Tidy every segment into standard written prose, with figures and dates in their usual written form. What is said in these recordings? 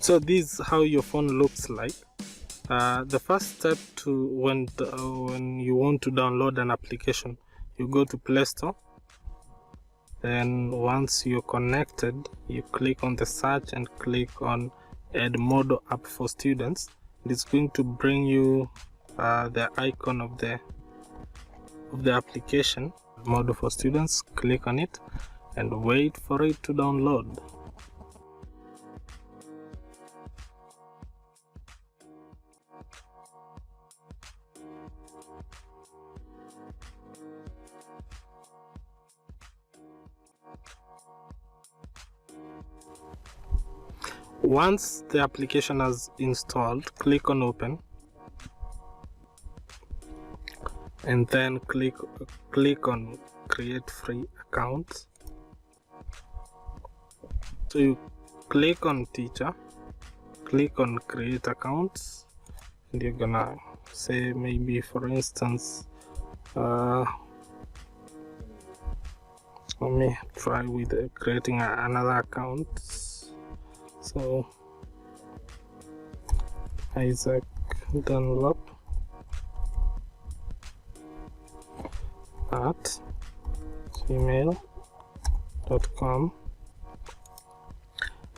So this is how your phone looks like. The first step to when you want to download an application, you go to Play Store. Then once you're connected, you click on the search and click on Edmodo app for students. It's going to bring you the icon of the application, Edmodo for students. Click on it and wait for it to download. Once the application has installed, click on open and then click on create free account. So you click on teacher, click on create accounts, and you're gonna say, maybe for instance, let me try with creating another account. So Isaac Dunlop at gmail.com,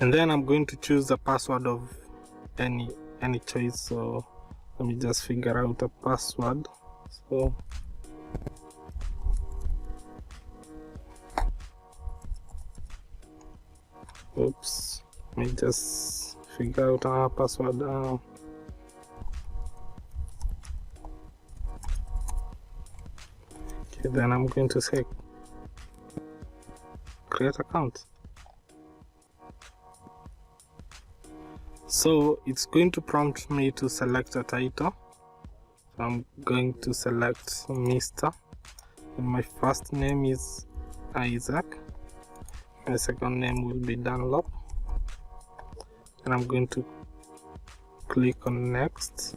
and then I'm going to choose a password of any choice. So let me just figure out a password. So oops, let me just figure out our password. Okay, then I'm going to say create account. So it's going to prompt me to select a title. So I'm going to select Mr. And my first name is Isaac. My second name will be Dunlop. And I'm going to click on next.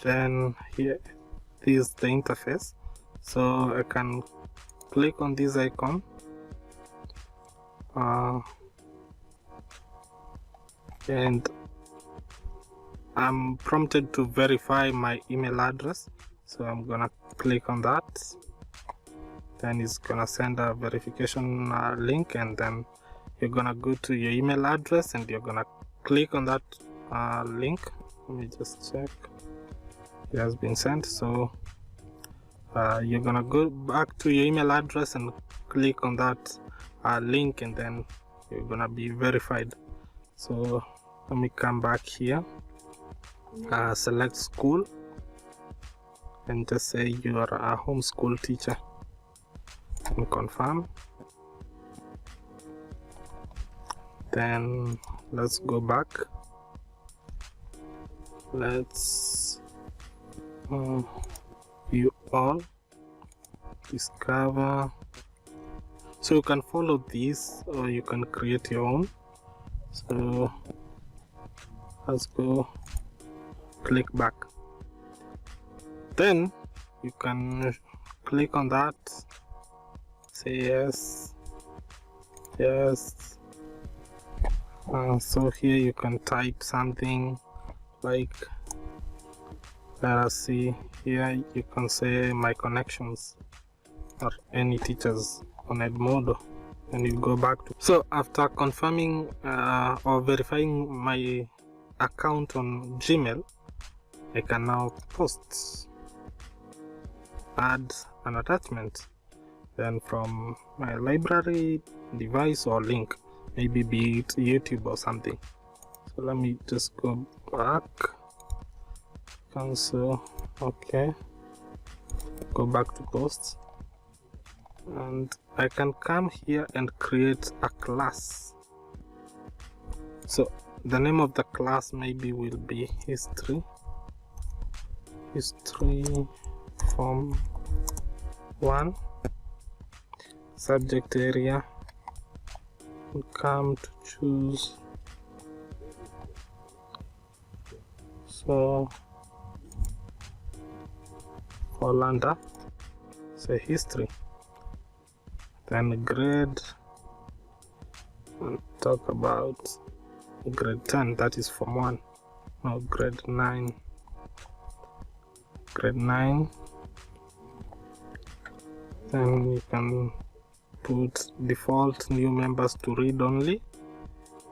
Then here is the interface. So I can click on this icon. And I'm prompted to verify my email address, so I'm gonna click on that. Then it's gonna send a verification link, and then you're gonna go to your email address and you're gonna click on that link. Let me just check. It has been sent. So you're gonna go back to your email address and click on that link, and then you're gonna be verified. So let me come back here, select school, and just say you are a homeschool teacher, and confirm. Then let's go back. Let's view all, discover. So you can follow these or you can create your own. So let's go, click back. Then you can click on that, say yes, yes. So here you can type something like, let us see, here you can say my connections or any teachers on Edmodo, and you go back to. So after confirming or verifying my account on Gmail, I can now post, add an attachment, then from my library, device, or link, maybe be it YouTube or something. So let me just go back, cancel, okay, go back to posts, and I can come here and create a class. So the name of the class maybe will be history form 1. Subject area, we'll come to choose, so fall under, say history. Then grade, and talk about grade 10, that is form 1. No, grade 9. Then you can put default new members to read only.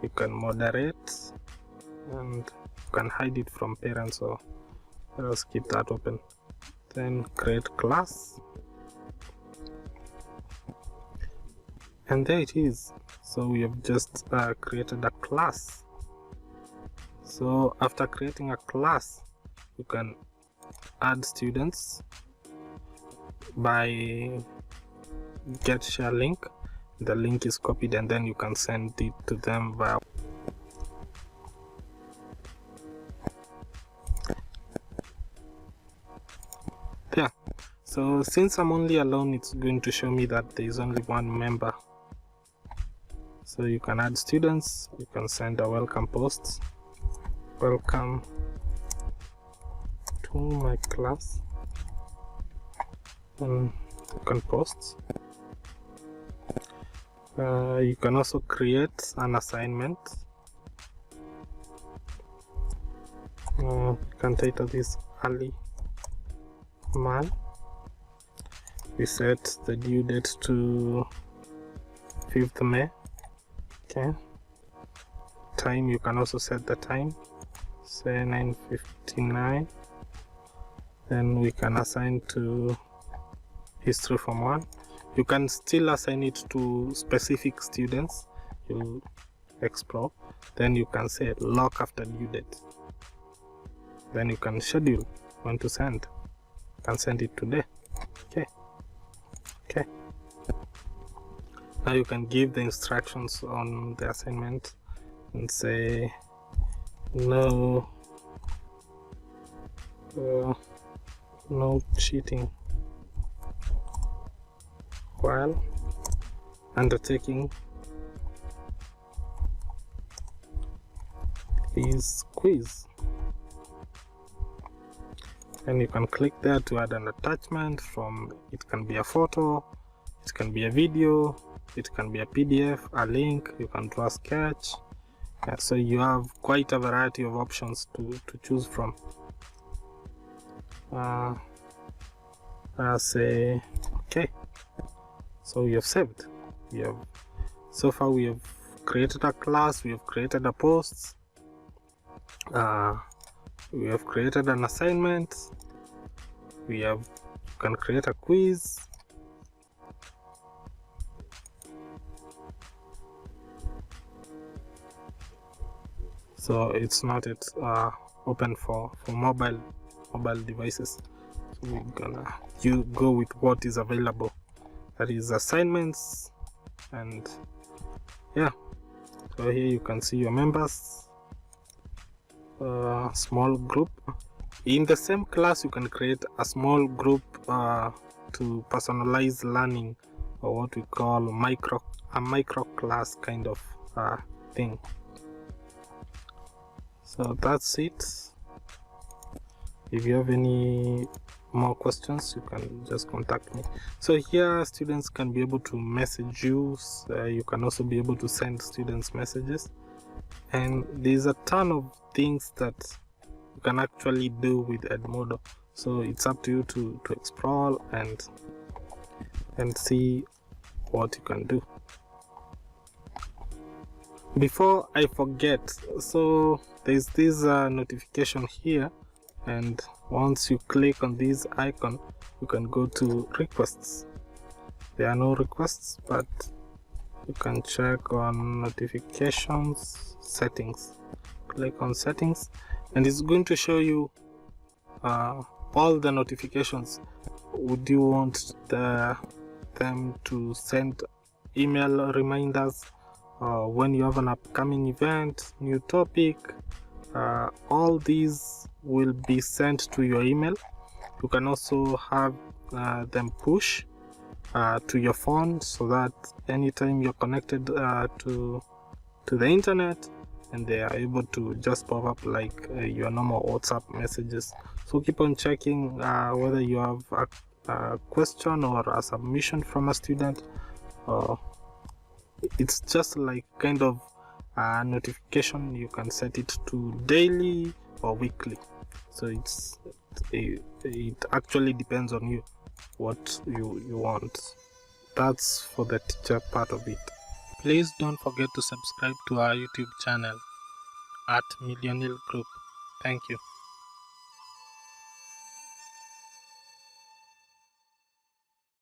You can moderate, and you can hide it from parents, so let us keep that open. Then create class, and there it is. So we have just created a class. So after creating a class, you can add students by get share link. The link is copied, and then you can send it to them via there. So since I'm only alone, it's going to show me that there is only one member. So you can add students, you can send a welcome post. Welcome to my class, and you can post. You can also create an assignment. You can title this Ali Man. We set the due date to 5th May. Okay. Time, you can also set the time, say 9:59. Then we can assign to history form 1. You can still assign it to specific students. You explore. Then you can say lock after due date. Then you can schedule when to send. You can send it today. Okay. Now you can give the instructions on the assignment and say no cheating while undertaking this quiz. And you can click there to add an attachment. From it can be a photo, it can be a video, it can be a PDF, a link. You can draw a sketch. So you have quite a variety of options to choose from. Say okay. So we have saved. So far we have created a class, we have created a post, we have created an assignment, you can create a quiz, so it's not open for mobile devices. So we're gonna go with what is available, that is assignments. And yeah, so here you can see your members, small group. In the same class you can create a small group to personalize learning, or what we call a micro class kind of thing. So that's it. If you have any more questions, you can just contact me. So here students can be able to message you. You can also be able to send students messages, and there's a ton of things that you can actually do with Edmodo. So it's up to you to explore and see what you can do. Before I forget, so there's this notification here, and once you click on this icon you can go to requests. There are no requests, but you can check on notifications, settings. Click on settings, and it's going to show you all the notifications. Would you want them to send email reminders when you have an upcoming event, new topic? All these will be sent to your email. You can also have them push to your phone, so that anytime you're connected to the internet, and they are able to just pop up like your normal WhatsApp messages. So keep on checking whether you have a question or a submission from a student. It's just like kind of notification, you can set it to daily or weekly. So it actually depends on you what you want. That's for the teacher part of it. Please don't forget to subscribe to our YouTube channel at Millioneal Group. Thank you.